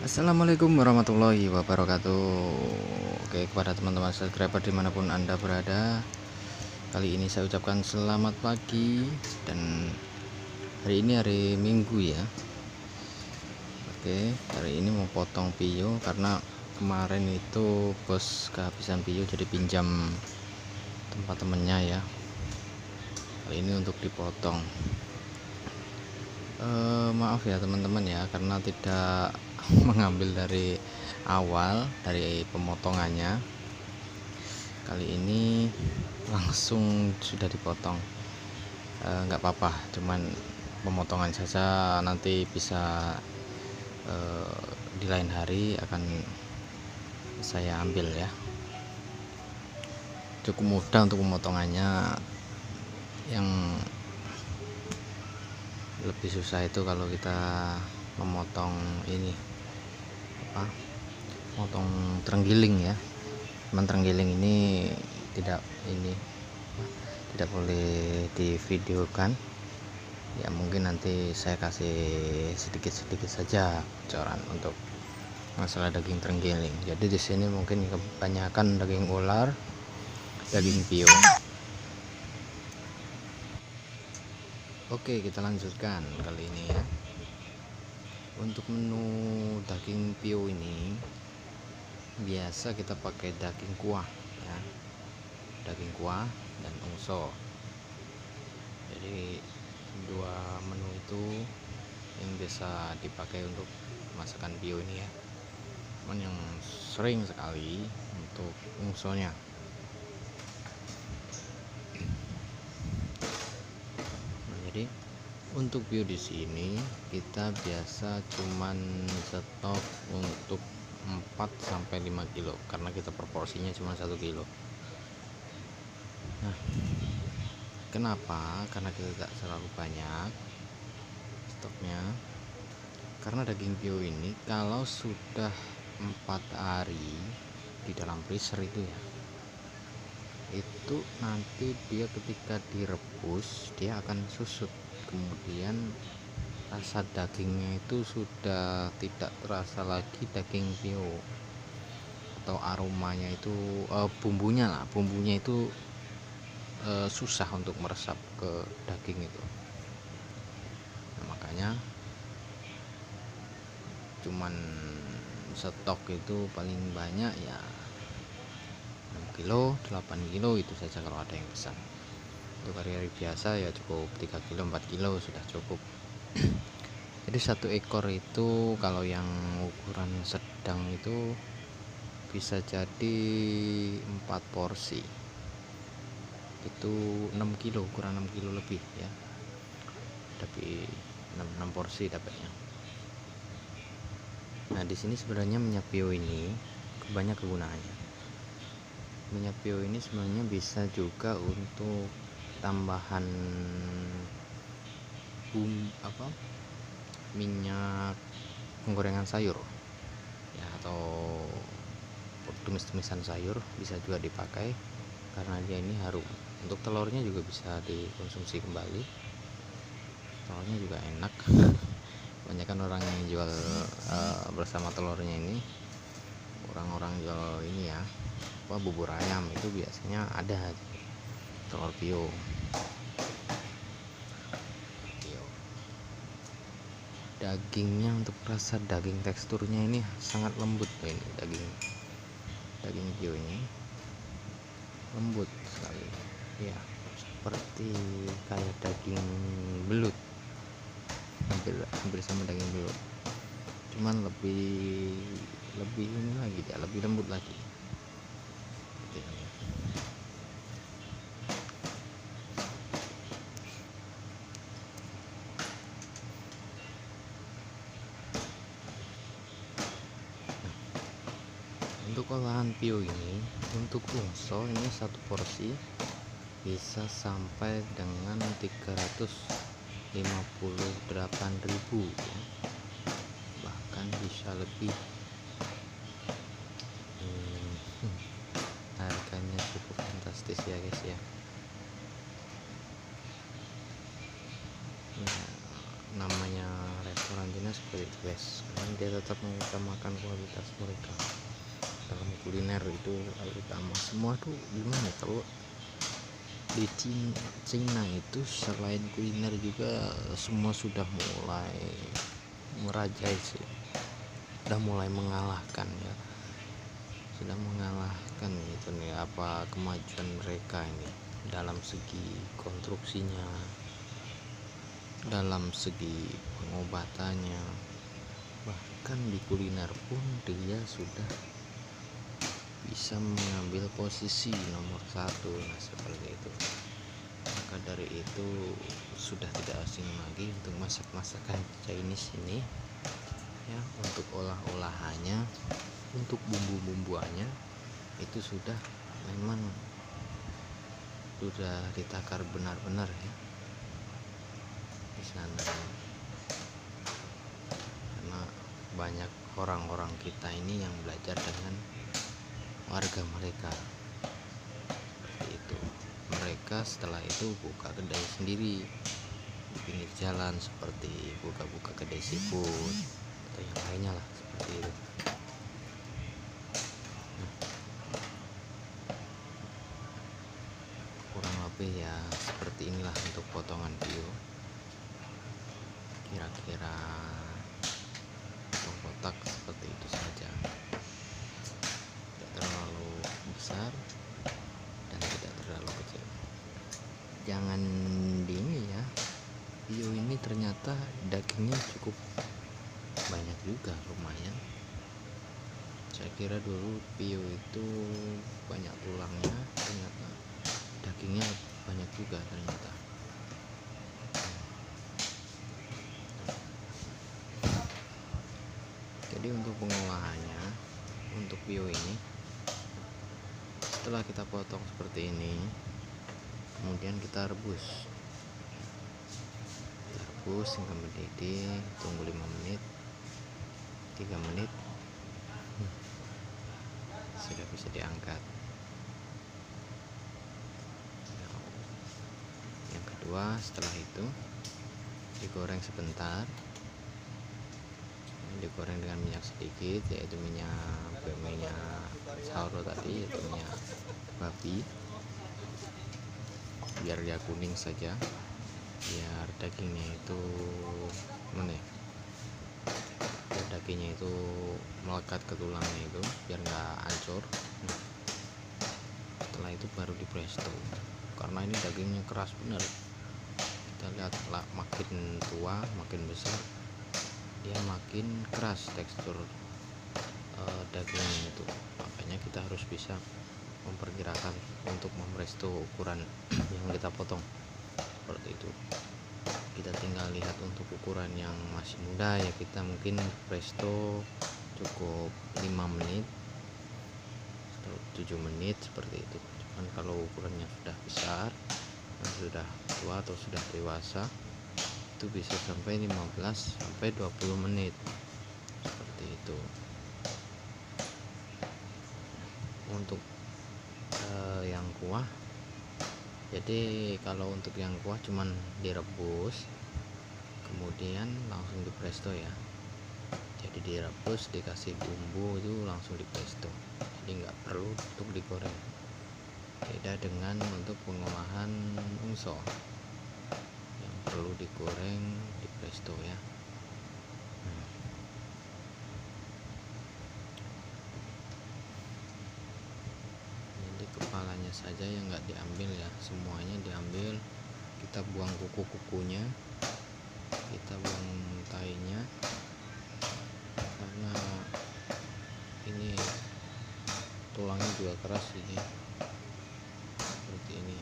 Assalamualaikum warahmatullahi wabarakatuh. Oke, kepada teman-teman subscriber dimanapun Anda berada, kali ini saya ucapkan selamat pagi. Dan hari ini hari Minggu ya. Oke, hari ini mau potong pio karena kemarin itu bos kehabisan pio, jadi pinjam tempat temennya ya. Kali ini untuk dipotong. Maaf ya teman-teman ya, karena tidak mengambil dari awal dari pemotongannya. Kali ini langsung sudah dipotong. Nggak apa-apa, cuman pemotongan saja, nanti bisa di lain hari akan saya ambil ya. Cukup mudah untuk pemotongannya. Yang lebih susah itu kalau kita memotong ini motong terenggiling ya. Cuman terenggiling ini tidak boleh divideokan ya, mungkin nanti saya kasih sedikit saja bocoran untuk masalah daging terenggiling. Jadi di sini mungkin kebanyakan daging ular, daging pio. Oke, kita lanjutkan kali ini ya. Untuk menu daging pio ini biasa kita pakai daging kuah ya, daging kuah dan ungso. Jadi dua menu itu yang biasa dipakai untuk masakan pio ini ya. Cuman yang sering sekali untuk ungsonya. Jadi untuk pio di sini kita biasa cuman stok untuk 4-5 kilo karena kita proporsinya cuma 1 kilo. Nah, kenapa? Karena kita tidak terlalu banyak stoknya. Karena daging pio ini kalau sudah 4 hari di dalam freezer itu ya, itu nanti dia ketika direbus dia akan susut, kemudian rasa dagingnya itu sudah tidak terasa lagi daging pio, atau aromanya itu bumbunya itu susah untuk meresap ke daging itu. Nah, makanya cuman stok itu paling banyak ya 6 kilo 8 kilo itu saja kalau ada yang pesan. Untuk hari-hari biasa ya cukup 3 kilo 4 kilo sudah cukup. Jadi satu ekor itu kalau yang ukuran sedang itu bisa jadi 4 porsi, itu 6 kilo, ukuran 6 kilo lebih ya, tapi 6 porsi dapatnya. Nah, di sini sebenarnya minyak pio ini banyak kegunaannya. Minyak pio ini sebenarnya bisa juga untuk tambahan minyak penggorengan sayur ya, atau tumis-tumisan sayur bisa juga dipakai karena dia ini harum. Untuk telurnya juga bisa dikonsumsi kembali, telurnya juga enak. Kebanyakan orang yang jual bersama telurnya ini, orang-orang jual ini ya, bubur ayam itu biasanya ada telur pio. Dagingnya, untuk rasa daging, teksturnya ini sangat lembut ini, daging pio ini lembut sekali ya, seperti kayak daging belut, hampir sama daging belut, cuman lebih ini lagi ya, lebih lembut lagi. Untuk olahan pio ini, untuk ungso ini satu porsi bisa sampai dengan 358.000 ya. Bahkan bisa lebih. Harganya cukup fantastis ya guys ya. Namanya karantina seperti itu guys, karena dia tetap mengutamakan kualitas mereka dalam kuliner itu utama. Semua tuh gimana kalau di Cina itu selain kuliner juga semua sudah mulai merajai sih, sudah mulai mengalahkan ya, sudah mengalahkan gitu nih apa kemajuan mereka ini dalam segi konstruksinya, dalam segi pengobatannya, bahkan di kuliner pun dia sudah bisa mengambil posisi nomor 1. Nah seperti itu. Maka dari itu sudah tidak asing lagi untuk masakan Chinese ini ya, untuk olah-olahannya, untuk bumbu-bumbuannya itu sudah memang sudah ditakar benar-benar ya di sana, karena banyak orang-orang kita ini yang belajar dengan warga mereka. Seperti itu. Mereka setelah itu buka kedai sendiri di pinggir jalan, seperti buka-buka kedai seafood atau yang lainnya lah, seperti itu. Kurang lebih ya seperti inilah untuk potongan video, kira-kira kotak seperti itu saja, tidak terlalu besar dan tidak terlalu kecil. Jangan di ini ya, video ini ternyata dagingnya cukup banyak juga, lumayan. Saya kira dulu video itu banyak tulangnya, ternyata dagingnya banyak juga ternyata. Jadi untuk pengolahannya, untuk bio ini setelah kita potong seperti ini, kemudian kita rebus hingga mendidih, tunggu 5 menit 3 menit sudah bisa diangkat. Yang kedua, setelah itu digoreng sebentar, digoreng dengan minyak sedikit, yaitu minyak sauro tadi, yaitu minyak babi, biar dia kuning saja, biar dagingnya itu biar dagingnya itu melekat ke tulangnya itu, biar nggak hancur. Setelah itu baru di presto, karena ini dagingnya keras benar. Kita lihat lah, makin tua makin besar dia makin keras tekstur dagingnya itu. Makanya kita harus bisa memperkirakan untuk mempresto ukuran yang kita potong seperti itu. Kita tinggal lihat untuk ukuran yang masih muda ya, kita mungkin presto cukup 5 menit atau 7 menit seperti itu. Cuman kalau ukurannya sudah besar, sudah tua atau sudah dewasa, itu bisa sampai 15 sampai 20 menit seperti itu. Untuk yang kuah, jadi kalau untuk yang kuah cuman direbus kemudian langsung di presto ya. Jadi direbus, dikasih bumbu itu langsung di presto, jadi nggak perlu untuk digoreng. Beda dengan untuk pengolahan ungso yang perlu digoreng di presto ya. Jadi kepalanya saja yang nggak diambil ya, semuanya diambil. Kita buang kuku-kukunya, kita buang tainya, karena ini tulangnya juga keras ini seperti ini.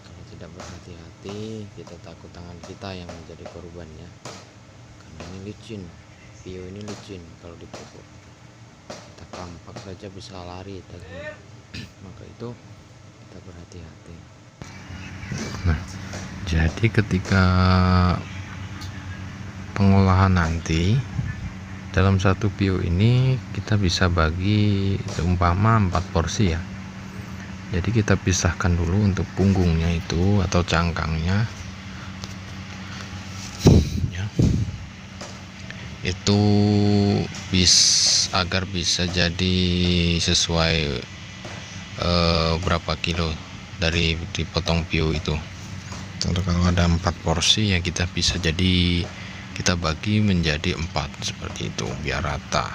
Kalau tidak berhati-hati, kita takut tangan kita yang menjadi korbannya, karena ini licin, bio ini licin. Kalau dipukul kita kampak saja bisa lari daging. Maka itu kita berhati-hati. Nah, jadi ketika pengolahan nanti dalam satu bio ini kita bisa bagi seumpama 4 porsi ya. Jadi kita pisahkan dulu untuk punggungnya itu atau cangkangnya ya. itu agar bisa jadi sesuai berapa kilo dari dipotong pio itu. Kalau ada 4 porsi ya kita bisa jadi kita bagi menjadi 4 seperti itu biar rata.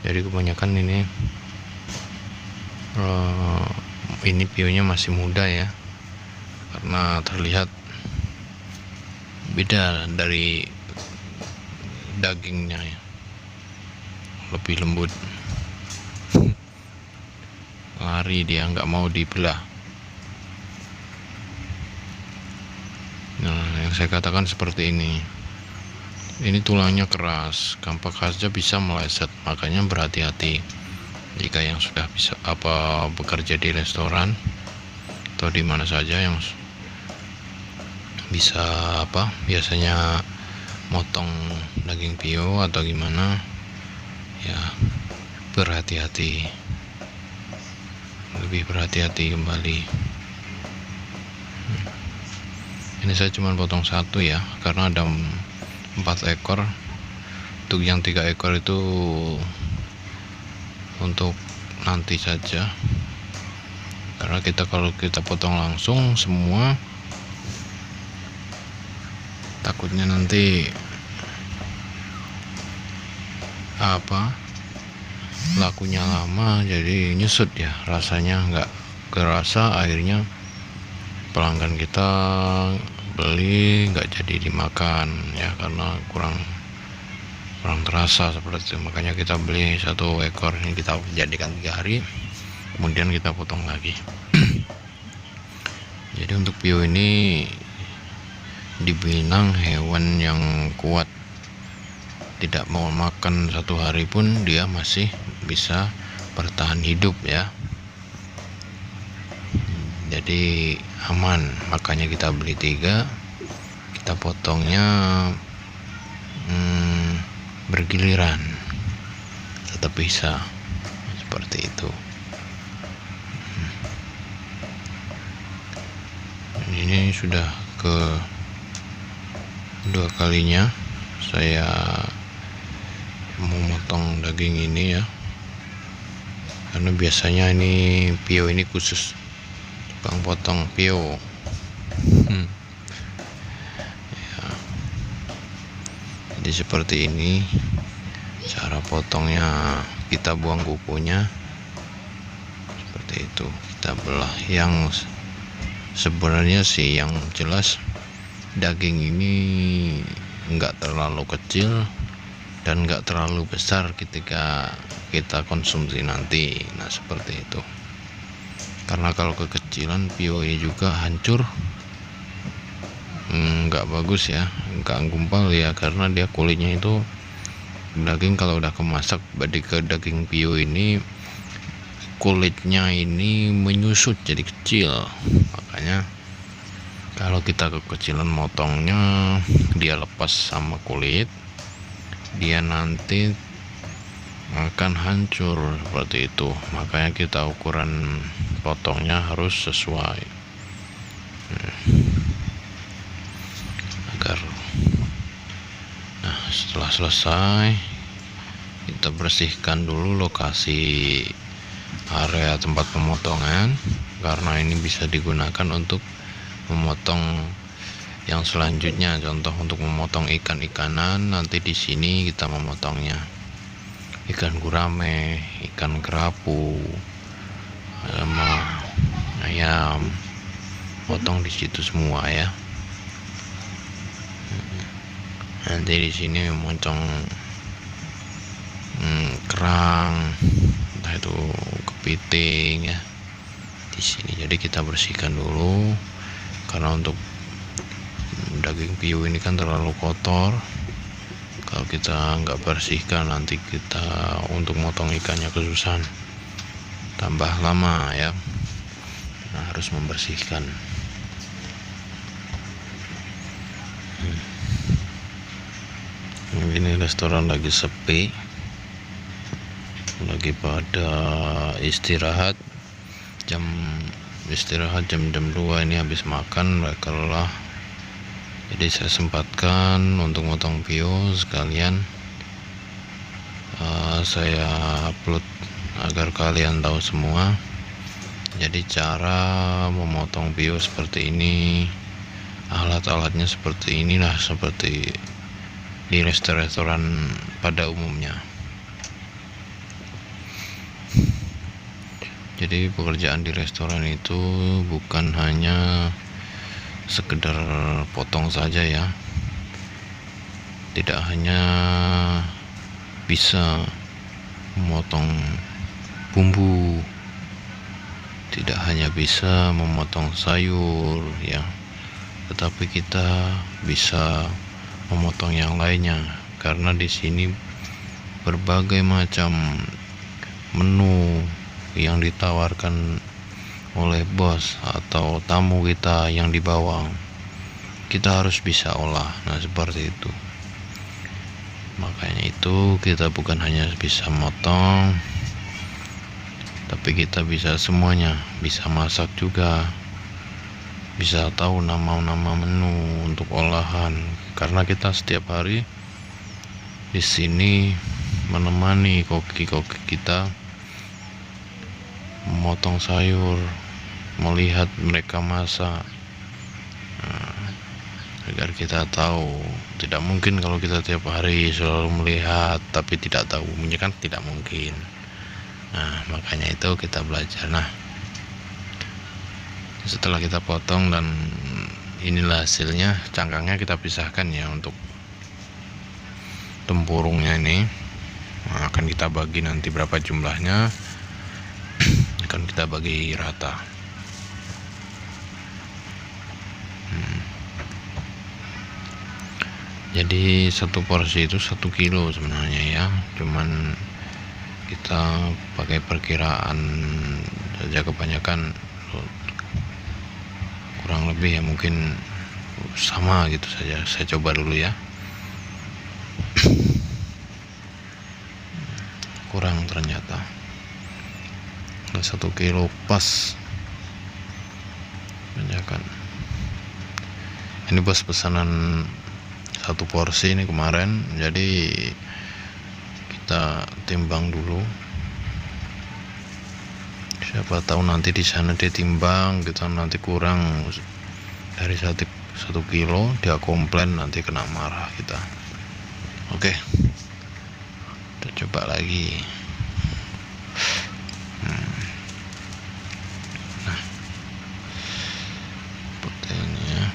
Jadi kebanyakan ini pionya masih muda ya, karena terlihat beda dari dagingnya ya, lebih lembut. Lari dia, nggak mau dibelah. Nah, yang saya katakan seperti ini tulangnya keras, gampang saja bisa meleset, makanya berhati-hati jika yang sudah bisa bekerja di restoran atau di mana saja yang bisa biasanya motong daging pio atau gimana ya, berhati-hati, lebih berhati-hati kembali. Ini saya cuma potong 1 ya, karena ada 4 ekor. Untuk yang 3 ekor itu untuk nanti saja, karena kalau kita potong langsung semua takutnya nanti lakunya lama, jadi nyusut ya, rasanya nggak kerasa, akhirnya pelanggan kita beli nggak jadi dimakan ya, karena kurang terasa seperti itu. Makanya kita beli 1 ekor ini, kita jadikan 3 hari, kemudian kita potong lagi. Jadi untuk pio ini dibilang hewan yang kuat, tidak mau makan 1 hari pun dia masih bisa bertahan hidup ya, jadi aman. Makanya kita beli 3, kita potongnya bergiliran, tetap bisa seperti itu. Ini sudah ke 2 kalinya saya memotong daging ini ya, karena biasanya ini pio ini khusus tukang potong pio ya. Jadi seperti ini cara potongnya, kita buang kukunya seperti itu, kita belah. Yang sebenarnya sih yang jelas daging ini enggak terlalu kecil dan enggak terlalu besar ketika kita konsumsi nanti. Nah seperti itu, karena kalau kekecilan pio ini juga hancur, enggak bagus ya, enggak gumpal ya, karena dia kulitnya itu daging kalau udah kemasak. Daging pio ini kulitnya ini menyusut jadi kecil, makanya kalau kita kekecilan motongnya, dia lepas sama kulit, dia nanti akan hancur seperti itu. Makanya kita ukuran potongnya harus sesuai agar setelah selesai kita bersihkan dulu lokasi area tempat pemotongan, karena ini bisa digunakan untuk memotong yang selanjutnya. Contoh untuk memotong ikan-ikanan, nanti di sini kita memotongnya ikan gurame, ikan kerapu, sama ayam, potong di situ semua ya. Nanti di sini memotong kerang, entah itu kepiting ya di sini. Jadi kita bersihkan dulu, karena untuk daging pio ini kan terlalu kotor. Kalau kita nggak bersihkan, nanti kita untuk motong ikannya kesusahan, tambah lama ya. Nah, harus membersihkan. Ini restoran lagi sepi, lagi pada istirahat jam 2 ini, habis makan mereka lelah, jadi saya sempatkan untuk motong video sekalian. Saya upload agar kalian tahu semua. Jadi cara memotong bio seperti ini, alat-alatnya seperti inilah, seperti di restoran pada umumnya. Jadi pekerjaan di restoran itu bukan hanya sekedar potong saja ya, tidak hanya bisa memotong bumbu, tidak hanya bisa memotong sayur ya, tetapi kita bisa memotong yang lainnya, karena di sini berbagai macam menu yang ditawarkan oleh bos atau tamu kita yang dibawa, kita harus bisa olah. Nah seperti itu. Makanya itu kita bukan hanya bisa motong, tapi kita bisa semuanya, bisa masak juga, bisa tahu nama-nama menu untuk olahan, karena kita setiap hari di sini menemani koki-koki kita memotong sayur, melihat mereka masak, agar kita tahu. Tidak mungkin kalau kita tiap hari selalu melihat tapi tidak tahu, kan tidak mungkin. Nah makanya itu kita belajar. Nah setelah kita potong dan inilah hasilnya, cangkangnya kita pisahkan ya. Untuk tempurungnya ini akan kita bagi, nanti berapa jumlahnya akan kita bagi rata. Jadi satu porsi itu 1 kilo sebenarnya ya, cuman kita pakai perkiraan saja, kebanyakan kurang lebih ya mungkin sama gitu saja. Saya coba dulu ya, kurang ternyata 1 kilo pas, kebanyakan. Ini bos pesanan 1 porsi ini kemarin, jadi kita timbang dulu, siapa tahu nanti di sana dia timbang kita nanti kurang dari 1 kilo, dia komplain, nanti kena marah kita. Oke, kita coba lagi. Nah seperti ini ya.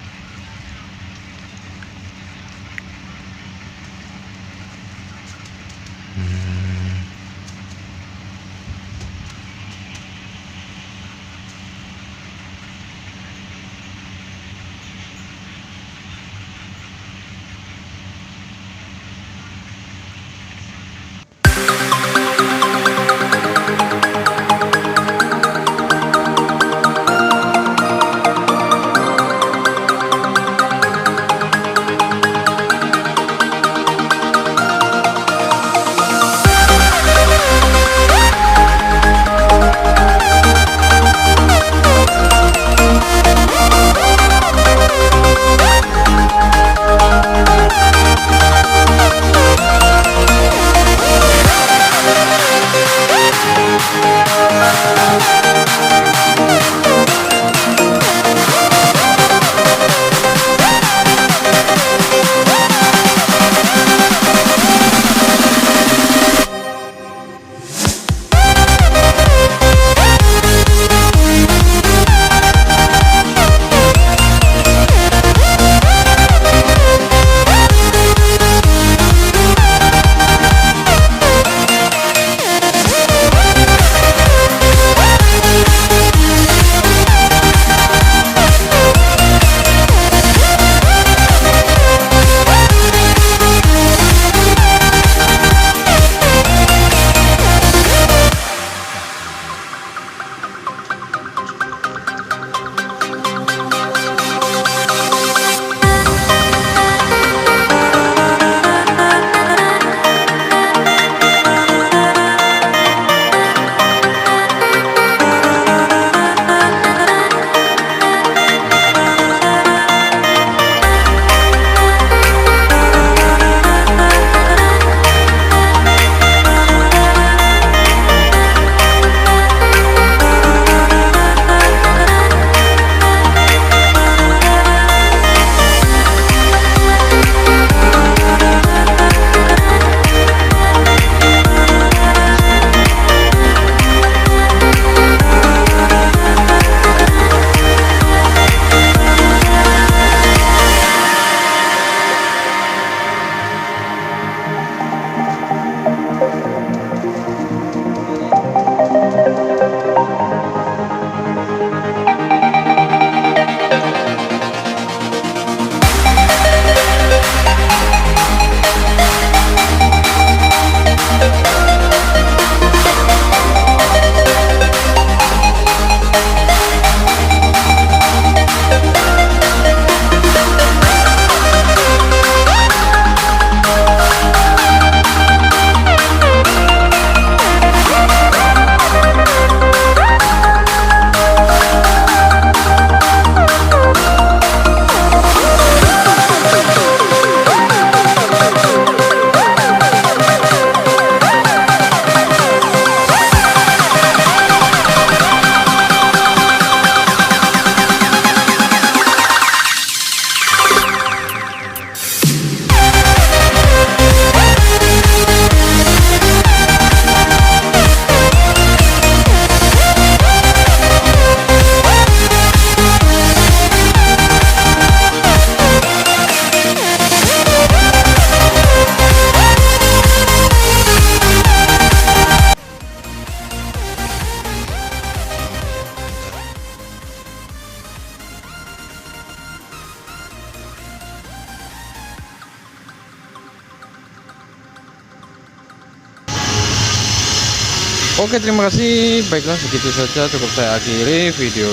Oke, terima kasih. Baiklah, segitu saja cukup saya akhiri video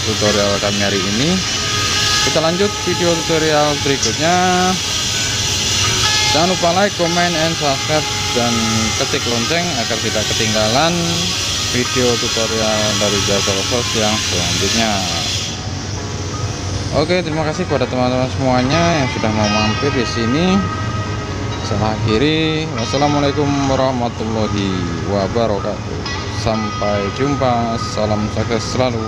tutorial kami hari ini. Kita lanjut video tutorial berikutnya. Jangan lupa like, comment, and subscribe, dan ketik lonceng agar tidak ketinggalan video tutorial dari jasa khusus yang selanjutnya. Oke, terima kasih kepada teman-teman semuanya yang sudah mau mampir di sini. Saya akhiri. Wassalamualaikum warahmatullahi wabarakatuh. Sampai jumpa. Salam sukses selalu.